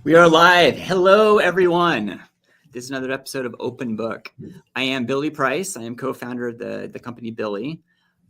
We are live. Hello, everyone. This is another episode of Open Book. I am Billy Price. I am co-founder of the company Billy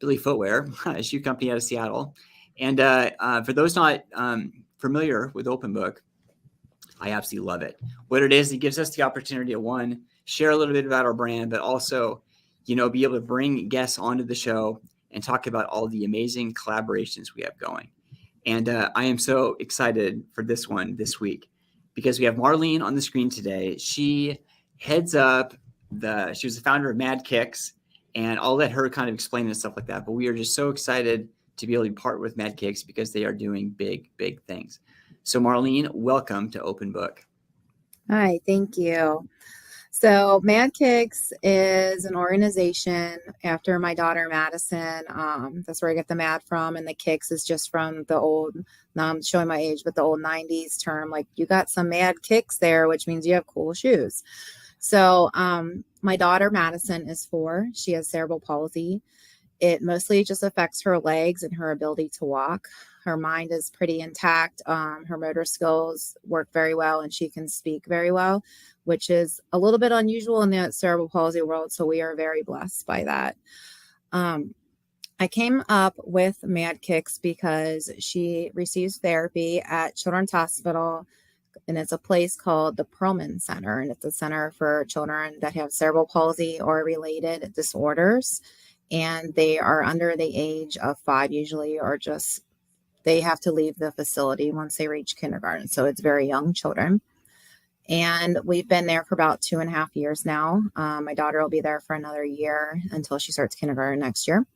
Footwear, a shoe company out of Seattle. And for those not familiar with Open Book, I absolutely love it. What it is, it gives us the opportunity to, one, share a little bit about our brand, but also, be able to bring guests onto the show and talk about all the amazing collaborations we have going. And I am so excited for this one this week because we have Marlene on the screen today. She heads up she was the founder of Mad Kicks, and I'll let her kind of explain and stuff like that. But we are just so excited to be able to partner with Mad Kicks because they are doing big, big things. So Marlene, welcome to Open Book. Hi, thank you. So Mad Kicks is an organization after my daughter Madison. That's where I get the Mad from, and the Kicks is just from the old. Now I'm showing my age, but the old '90s term, like you got some Mad Kicks there, which means you have cool shoes. So my daughter Madison is 4. She has cerebral palsy. It mostly just affects her legs and her ability to walk. Her mind is pretty intact. Her motor skills work very well, and she can speak very well, which is a little bit unusual in the cerebral palsy world. So we are very blessed by that. I came up with Mad Kicks because she receives therapy at Children's Hospital, and it's a place called the Perlman Center, and it's a center for children that have cerebral palsy or related disorders. And they are under the age of 5 usually, or just they have to leave the facility once they reach kindergarten. So it's very young children. And we've been there for about 2.5 years now. My daughter will be there for another year until she starts kindergarten next year.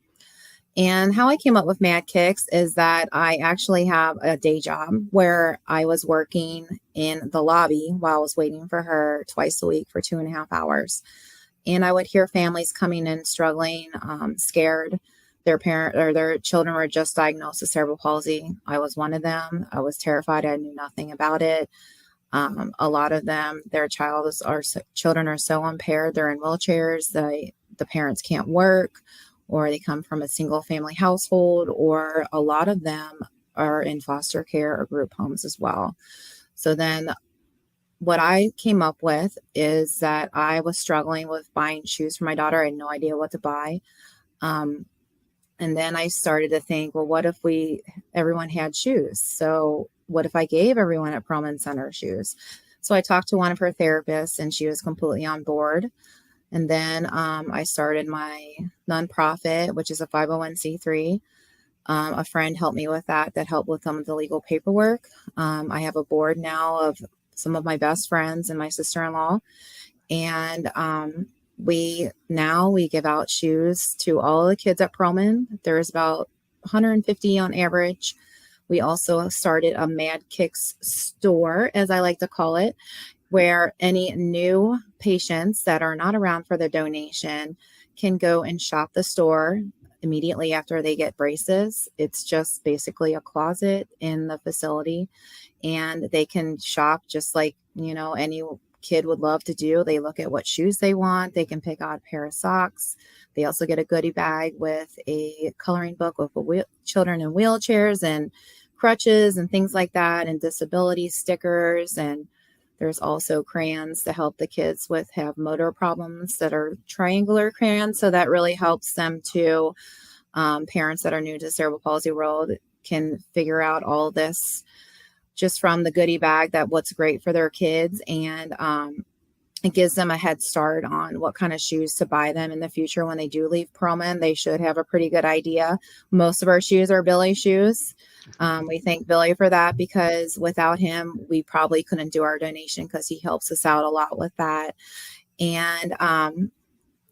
And how I came up with Mad Kicks is that I actually have a day job where I was working in the lobby while I was waiting for her twice a week for 2.5 hours. And I would hear families coming in struggling, scared. Their parent or their children were just diagnosed with cerebral palsy. I was one of them. I was terrified. I knew nothing about it. A lot of them, their children are so impaired. They're in wheelchairs. The parents can't work, or they come from a single family household, or a lot of them are in foster care or group homes as well. So then what I came up with is that I was struggling with buying shoes for my daughter. I had no idea what to buy. And then I started to think, well, what if everyone had shoes? So what if I gave everyone at Perlman Center shoes? So I talked to one of her therapists, and she was completely on board. And then I started my nonprofit, which is a 501c3. A friend helped me with that helped with some of the legal paperwork. I have a board now of some of my best friends and my sister-in-law. And we give out shoes to all the kids at Perlman. There's about 150 on average. We also started a Mad Kicks store, as I like to call it, where any new patients that are not around for the donation can go and shop the store immediately after they get braces. It's just basically a closet in the facility, and they can shop just like, any kid would love to do. They look at what shoes they want. They can pick out a pair of socks. They also get a goodie bag with a coloring book with children in wheelchairs and crutches and things like that, and disability stickers. And there's also crayons to help the kids have motor problems that are triangular crayons. So that really helps them to, parents that are new to the cerebral palsy world can figure out all this just from the goodie bag, that what's great for their kids. And it gives them a head start on what kind of shoes to buy them in the future. When they do leave Perlman, they should have a pretty good idea. Most of our shoes are Billy shoes. We thank Billy for that, because without him, we probably couldn't do our donation, because he helps us out a lot with that. And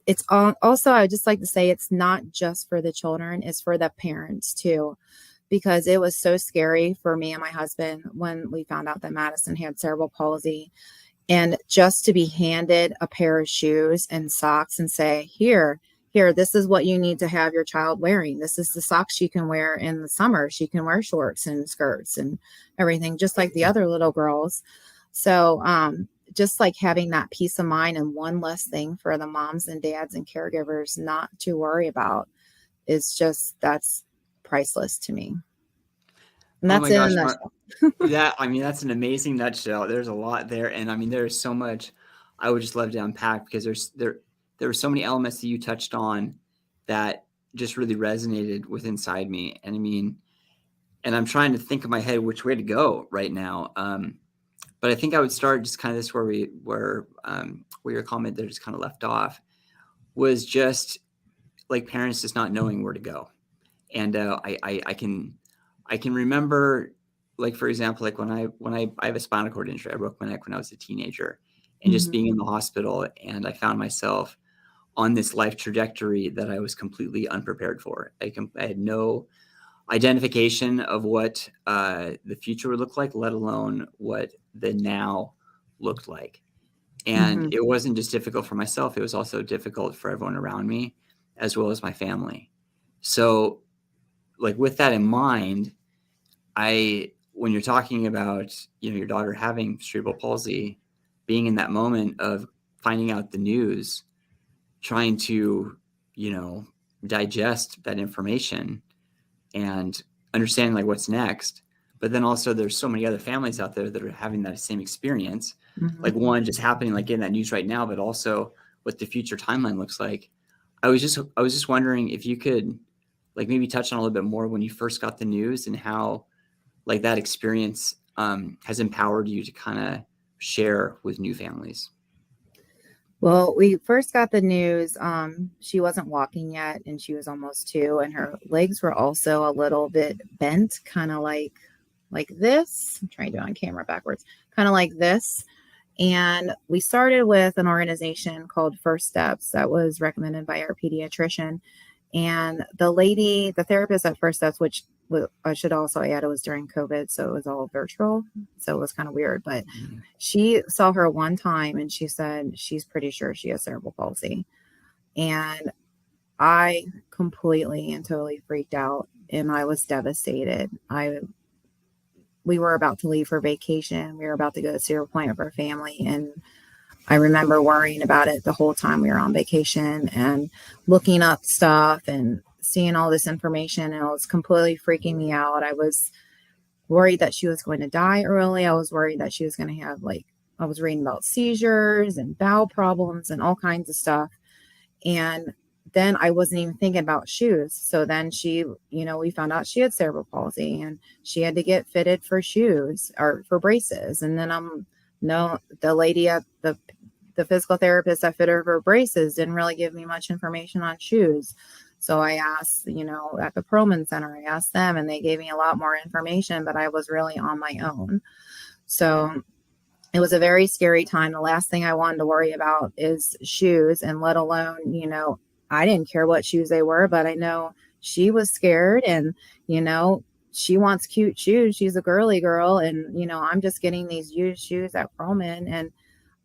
it's also, I would just like to say, it's not just for the children, it's for the parents too, because it was so scary for me and my husband when we found out that Madison had cerebral palsy. And just to be handed a pair of shoes and socks and say, here, this is what you need to have your child wearing. This is the socks she can wear in the summer. She can wear shorts and skirts and everything, just like the other little girls. So just like having that peace of mind and one less thing for the moms and dads and caregivers not to worry about is just, that's priceless to me. And that's Oh my gosh, That's an amazing nutshell. There's a lot there. And I mean, there's so much I would just love to unpack because there were so many elements that you touched on that just really resonated with inside me. And I mean, and I'm trying to think in my head which way to go right now. But I think I would start just kind of this where your comment there just kind of left off was just like parents just not knowing where to go. And I can remember, like, for example, like I have a spinal cord injury. I broke my neck when I was a teenager, and just being in the hospital, and I found myself on this life trajectory that I was completely unprepared for. I had no identification of what the future would look like, let alone what the now looked like. And Mhm. it wasn't just difficult for myself, it was also difficult for everyone around me, as well as my family. So, like, with that in mind, when you're talking about, your daughter having cerebral palsy, being in that moment of finding out the news, trying to, digest that information and understanding like what's next. But then also there's so many other families out there that are having that same experience. Mhm. Like one just happening like in that news right now, but also what the future timeline looks like. I was just wondering if you could like maybe touch on a little bit more when you first got the news and how like that experience has empowered you to kind of share with new families. Well, we first got the news. She wasn't walking yet, and she was almost 2, and her legs were also a little bit bent, kind of like this. I'm trying to do it on camera backwards, kind of like this. And we started with an organization called First Steps that was recommended by our pediatrician. And the therapist at First Steps, which I should also add, it was during COVID, so it was all virtual. So it was kind of weird. But Mhm. she saw her one time and she said she's pretty sure she has cerebral palsy. And I completely and totally freaked out and I was devastated. We were about to leave for vacation. We were about to go to Cedar Point with our family. And I remember worrying about it the whole time we were on vacation and looking up stuff and seeing all this information. And it was completely freaking me out. I was worried that she was going to die early. I was worried that she was going to have I was reading about seizures and bowel problems and all kinds of stuff. And then I wasn't even thinking about shoes. So then we found out she had cerebral palsy and she had to get fitted for shoes or for braces. And then no, the lady at the physical therapist that fitted her for braces didn't really give me much information on shoes. So I asked, at the Perlman Center, I asked them and they gave me a lot more information, but I was really on my own. So it was a very scary time. The last thing I wanted to worry about is shoes, and let alone, I didn't care what shoes they were, but I know she was scared and, she wants cute shoes. She's a girly girl. And, I'm just getting these used shoes at Perlman. And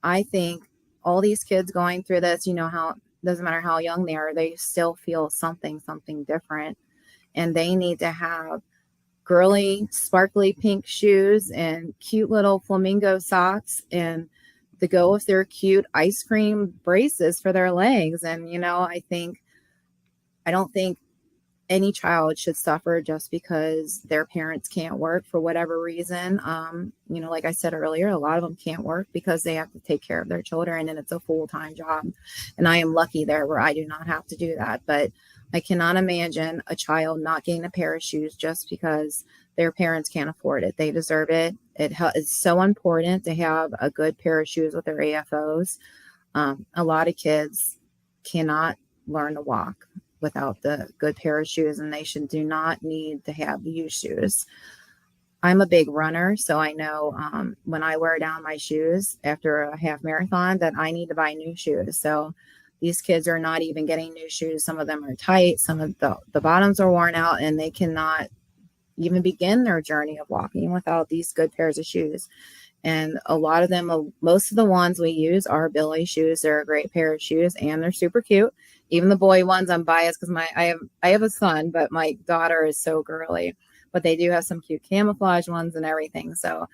I think all these kids going through this, how doesn't matter how young they are, they still feel something different. And they need to have girly, sparkly pink shoes and cute little flamingo socks and to go with their cute ice cream braces for their legs. And, I don't think any child should suffer just because their parents can't work for whatever reason. Like I said earlier, a lot of them can't work because they have to take care of their children and it's a full-time job. And I am lucky there where I do not have to do that. But I cannot imagine a child not getting a pair of shoes just because their parents can't afford it. They deserve it. It's so important to have a good pair of shoes with their AFOs. A lot of kids cannot learn to walk without the good pair of shoes, and they do not need to have used shoes. I'm a big runner, so I know when I wear down my shoes after a half marathon that I need to buy new shoes. So these kids are not even getting new shoes. Some of them are tight, some of the bottoms are worn out, and they cannot even begin their journey of walking without these good pairs of shoes. And a lot of them, most of the ones we use are Billy shoes. They're a great pair of shoes and they're super cute. Even the boy ones, I'm biased because I have a son, but my daughter is so girly. But they do have some cute camouflage ones and everything. So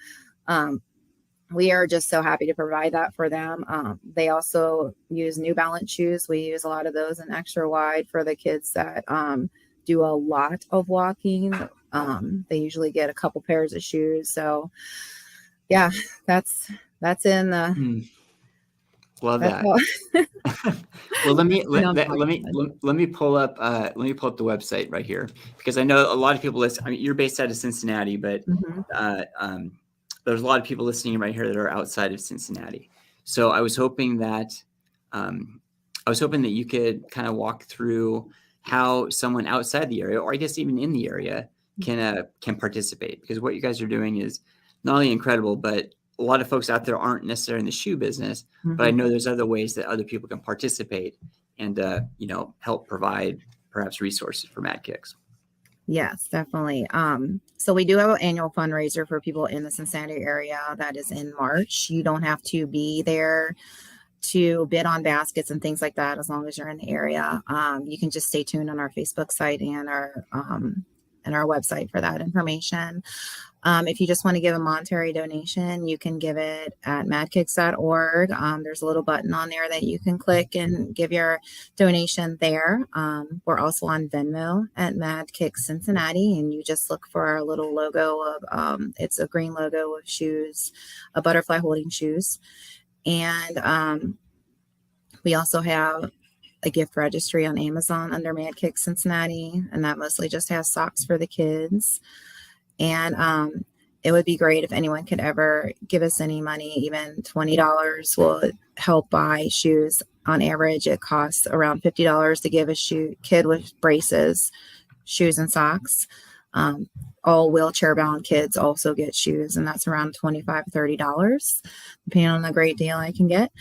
we are just so happy to provide that for them. They also use New Balance shoes. We use a lot of those in extra wide for the kids that do a lot of walking. They usually get a couple pairs of shoes. So yeah, that's in the Hmm. Love that's that. all. Well, I know I'm talking too much. let me pull up the website right here, because I know a lot of people listen. I mean, you're based out of Cincinnati, but Mhm. uh, um, there's a lot of people listening right here that are outside of Cincinnati. So I was hoping that you could kind of walk through how someone outside the area, or I guess even in the area, can participate, because what you guys are doing is not only incredible, but a lot of folks out there aren't necessarily in the shoe business, but I Mhm. know there's other ways that other people can participate and help provide perhaps resources for Mad Kicks. Yes, definitely. So we do have an annual fundraiser for people in the Cincinnati area that is in March. You don't have to be there to bid on baskets and things like that as long as you're in the area. You can just stay tuned on our Facebook site and our website for that information. If you just want to give a monetary donation, you can give it at madkicks.org. There's a little button on there that you can click and give your donation there. We're also on Venmo at Mad Kicks Cincinnati, and you just look for our little logo of it's a green logo of shoes, a butterfly holding shoes. And we also have a gift registry on Amazon under Mad Kicks Cincinnati, and that mostly just has socks for the kids. And it would be great if anyone could ever give us any money. Even $20 will help buy shoes. On average, it costs around $50 to give a kid with braces, shoes, and socks. All wheelchair bound kids also get shoes, and that's around $25, $30, depending on the great deal I can get.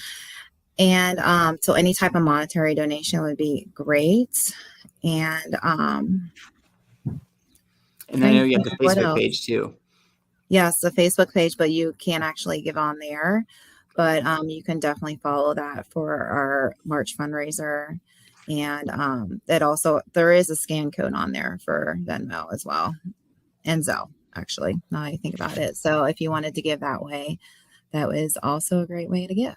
And so any type of monetary donation would be great. And And I know you have the Facebook page too. Yes, the Facebook page, but you can't actually give on there. But you can definitely follow that for our March fundraiser. And it also, there is a scan code on there for Venmo as well, and Zelle, actually, now that I think about it. So if you wanted to give that way, that was also a great way to give.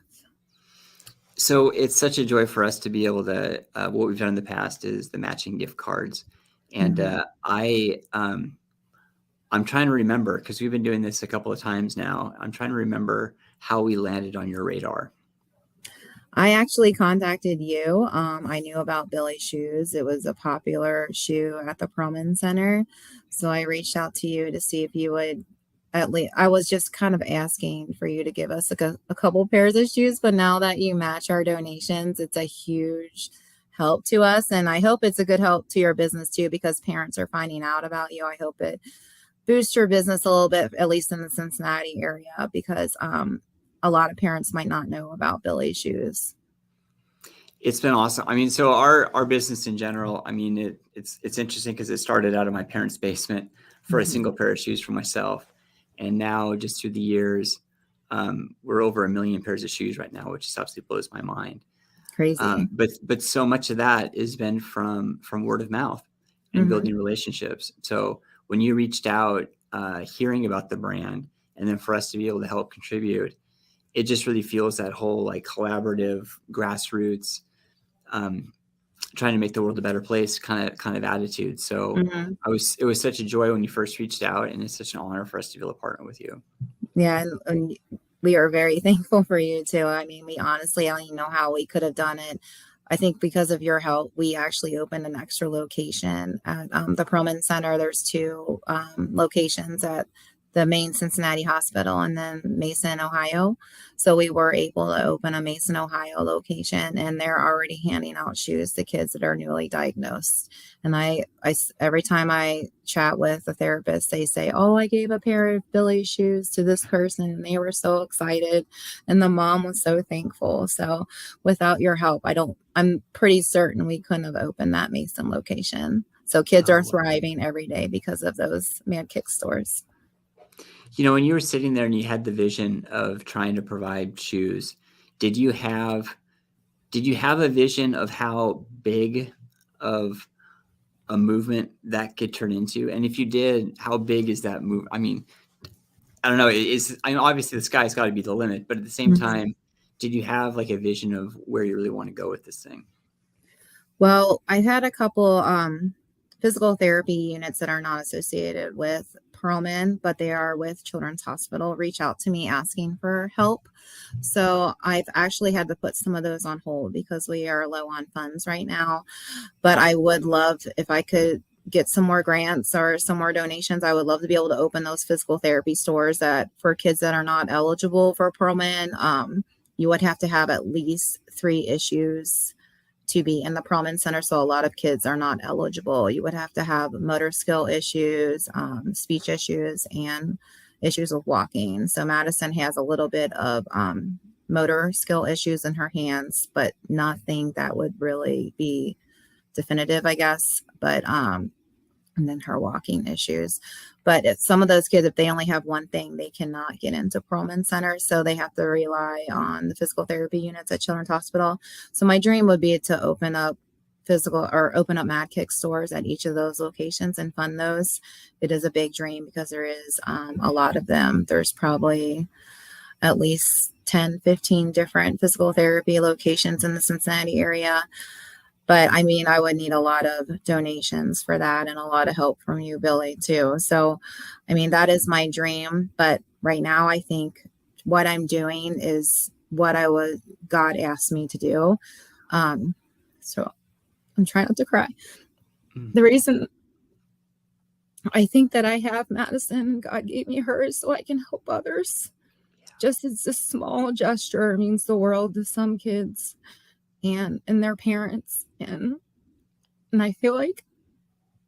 So it's such a joy for us to be able to, what we've done in the past is the matching gift cards. And I'm trying to remember, because we've been doing this a couple of times now. I'm trying to remember how we landed on your radar. I actually contacted you. I knew about Billy Shoes. It was a popular shoe at the Perlman Center. So I reached out to you to see if you would, at least, I was just kind of asking for you to give us a couple pairs of shoes. But now that you match our donations, it's a huge help to us. And I hope it's a good help to your business too, because parents are finding out about you. I hope it boost your business a little bit, at least in the Cincinnati area, because a lot of parents might not know about Billy Shoes. It's been awesome. I mean, so our business in general, I mean, it's interesting because it started out of my parents' basement for a single pair of shoes for myself. And now just through the years, we're over 1 million pairs of shoes right now, which just absolutely blows my mind. Crazy. But so much of that has been from word of mouth and building relationships. So when you reached out, hearing about the brand, and then for us to be able to help contribute, it just really feels that whole like collaborative grassroots, trying to make the world a better place kind of attitude. So it was such a joy when you first reached out, and it's such an honor for us to be able to partner with you. Yeah. And we are very thankful for you too. I mean, we honestly, I don't even know how we could have done it. I think because of your help, we actually opened an extra location at the Perlman Center. There's 2 locations at the main Cincinnati hospital and then Mason, Ohio. So we were able to open a Mason, Ohio location, and they're already handing out shoes to kids that are newly diagnosed. And I every time I chat with a therapist, they say, "Oh, I gave a pair of Billy shoes to this person," and they were so excited, and the mom was so thankful. So without your help, I'm pretty certain we couldn't have opened that Mason location. So kids are thriving every day because of those Mad Kicks stores. You know, when you were sitting there and you had the vision of trying to provide shoes, did you have a vision of how big of a movement that could turn into? And if you did, how big is that move? I mean, I don't know. I mean, obviously the sky's got to be the limit, but at the same time, did you have like a vision of where you really want to go with this thing? Well, I had a couple physical therapy units that are not associated with Perlman, but they are with Children's Hospital, reach out to me asking for help. So I've actually had to put some of those on hold because we are low on funds right now. But I would love if I could get some more grants or some more donations. I would love to be able to open those physical therapy stores that for kids that are not eligible for Perlman. You would have to have at least 3 issues to be in the Perlman Center. So a lot of kids are not eligible. You would have to have motor skill issues, speech issues, and issues with walking. So Madison has a little bit of motor skill issues in her hands, but nothing that would really be definitive, I guess. But and then her walking issues. But some of those kids, if they only have one thing, they cannot get into Perlman Center. So they have to rely on the physical therapy units at Children's Hospital. So my dream would be to open up Mad Kick stores at each of those locations and fund those. It is a big dream because there is a lot of them. There's probably at least 10, 15 different physical therapy locations in the Cincinnati area. But I mean, I would need a lot of donations for that and a lot of help from you, Billy, too. So, I mean, that is my dream. But right now, I think what I'm doing is what God asked me to do. So I'm trying not to cry. The reason I think that I have Madison, God gave me her so I can help others. Just as a small gesture means the world to some kids and their parents. And I feel like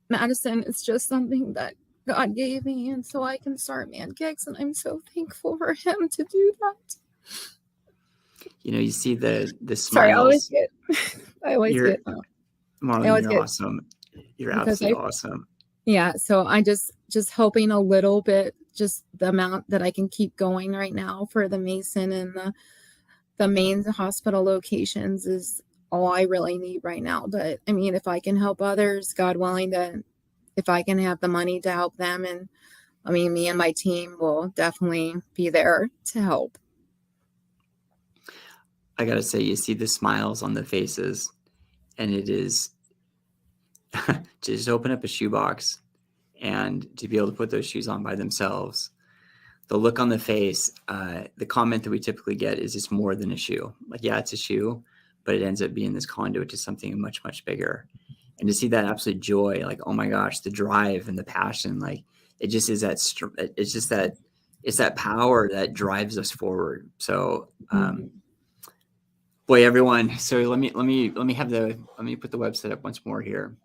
Madison is just something that God gave me, and so I can start Mad Kicks, and I'm so thankful for him to do that. You see the smiles. Sorry, I always get Marlene, you're awesome. You're absolutely awesome. Yeah, so I just hoping a little bit, just the amount that I can keep going right now for the Mason and the main hospital locations is all I really need right now. But I mean, if I can help others, God willing, if I can have the money to help them, and I mean, me and my team will definitely be there to help. I gotta say, you see the smiles on the faces, and it is just open up a shoebox and to be able to put those shoes on by themselves. The look on the face, the comment that we typically get is it's more than a shoe. Like, yeah, it's a shoe, but it ends up being this conduit to something much, much bigger. And to see that absolute joy, like, oh my gosh, the drive and the passion, like it just is it's that power that drives us forward. So, boy, everyone. So let me put the website up once more here.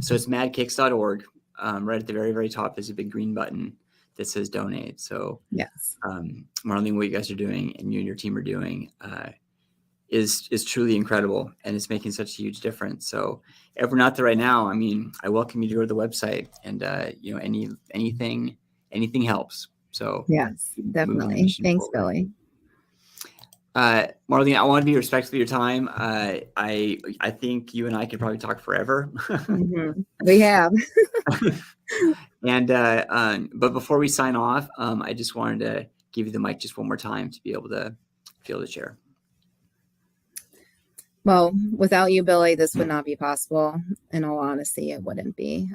So it's madkicks.org. Right at the very, very top, there's a big green button that says donate. So yes, Marlene, what you guys are doing and you and your team are doing is truly incredible, and it's making such a huge difference. So if we're not there right now, I mean, I welcome you to go to the website, and anything helps. So yes, definitely. Thanks, forward. Billy. Marlene, I want to be respectful of your time. I think you and I could probably talk forever. We have. And but before we sign off, I just wanted to give you the mic just one more time to be able to feel the chair. Well, without you, Billy, this would not be possible. In all honesty, it wouldn't be.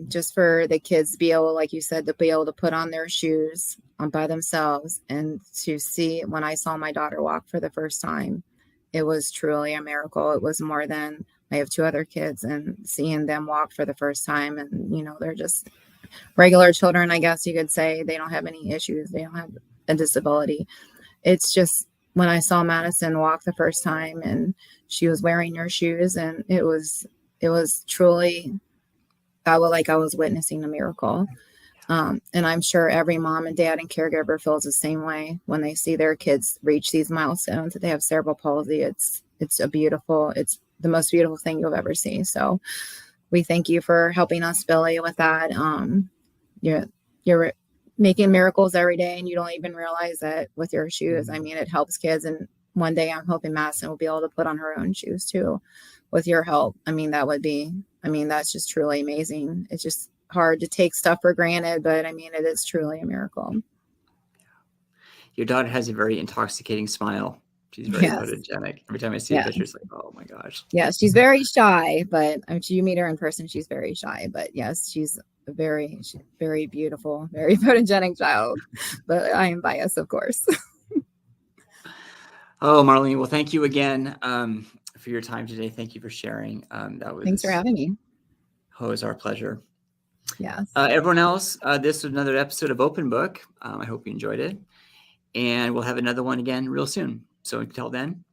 Just for the kids to be able, like you said, to be able to put on their shoes by themselves, and to see, when I saw my daughter walk for the first time, it was truly a miracle. It was more than, I have 2 other kids, and seeing them walk for the first time, and they're just regular children, I guess you could say. They don't have any issues. They don't have a disability. It's just, when I saw Madison walk the first time and she was wearing her shoes, and it was truly, I was witnessing a miracle. And I'm sure every mom and dad and caregiver feels the same way when they see their kids reach these milestones, that they have cerebral palsy. It's the most beautiful thing you'll ever see. So we thank you for helping us, Billy, with that. You're making miracles every day, and you don't even realize that with your shoes. I mean, it helps kids. And one day I'm hoping Madison will be able to put on her own shoes too, with your help. I mean, that's just truly amazing. It's just hard to take stuff for granted, but I mean, it is truly a miracle. Your daughter has a very intoxicating smile. She's very Yes. photogenic. Every time I see a Yeah. picture, it's like, oh my gosh. Yeah. She's very shy, but she's very shy, but you meet her in person, she's very shy. But yes, she's very beautiful, very photogenic child. But I am biased, of course. Oh, Marlene, well, thank you again for your time today. Thank you for sharing. Thanks for having me. Oh, it was our pleasure. Yes. Everyone else, this was another episode of Open Book. I hope you enjoyed it. And we'll have another one again real soon. So until then,